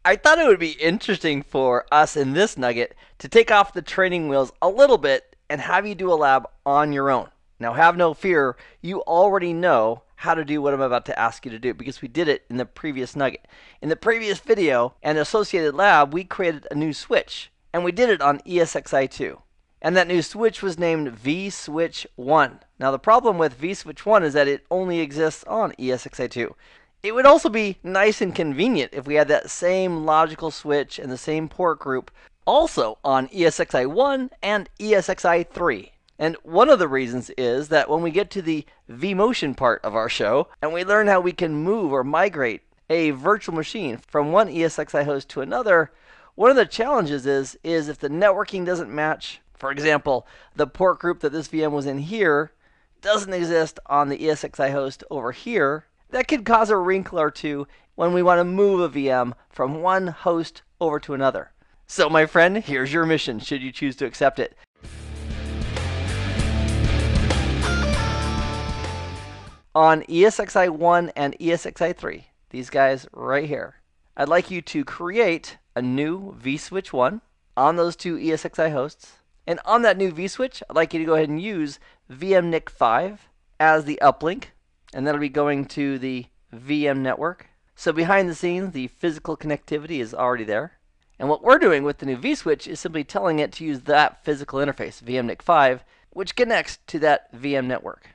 I thought it would be interesting for us in this nugget to take off the training wheels a little bit and have you do a lab on your own. Now, have no fear, you already know how to do what I'm about to ask you to do because we did it in the previous nugget. In the previous video and associated lab, we created a new switch, and we did it on ESXi2. And that new switch was named vSwitch 1. Now, the problem with vSwitch 1 is that it only exists on ESXi2. It would also be nice and convenient if we had that same logical switch and the same port group also on ESXi1 and ESXi3. And one of the reasons is that when we get to the vMotion part of our show and we learn how we can move or migrate a virtual machine from one ESXi host to another, one of the challenges is if the networking doesn't match, for example, the port group that this VM was in here doesn't exist on the ESXi host over here, that could cause a wrinkle or two when we want to move a VM from one host over to another. So, my friend, here's your mission, should you choose to accept it. On ESXi1 and ESXi3, these guys right here, I'd like you to create a new vSwitch 1 on those two ESXi hosts. And on that new vSwitch, I'd like you to go ahead and use VMNIC 5 as the uplink. And that'll be going to the VM network. So behind the scenes, the physical connectivity is already there. And what we're doing with the new vSwitch is simply telling it to use that physical interface, VMNIC 5, which connects to that VM network.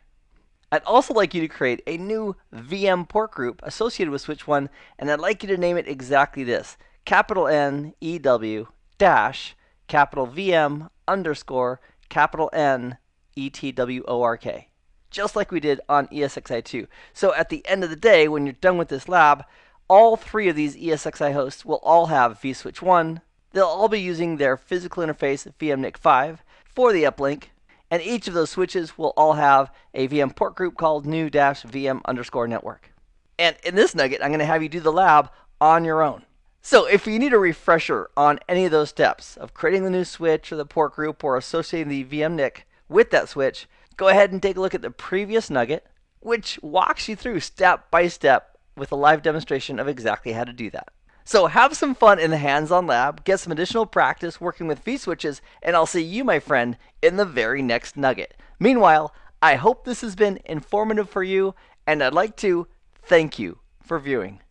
I'd also like you to create a new VM port group associated with Switch 1, and I'd like you to name it exactly this, capital N EW dash capital VM underscore capital N ETWORK. Just like we did on ESXi2. So at the end of the day, when you're done with this lab, all three of these ESXi hosts will all have vSwitch 1. They'll all be using their physical interface VMNIC 5 for the uplink, and each of those switches will all have a VM port group called new-VM underscore network. And in this nugget, I'm going to have you do the lab on your own. So if you need a refresher on any of those steps of creating the new switch or the port group or associating the VMNIC with that switch, go ahead and take a look at the previous nugget, which walks you through step by step with a live demonstration of exactly how to do that. So have some fun in the hands-on lab, get some additional practice working with vSwitches, and I'll see you, my friend, in the very next nugget. Meanwhile, I hope this has been informative for you, and I'd like to thank you for viewing.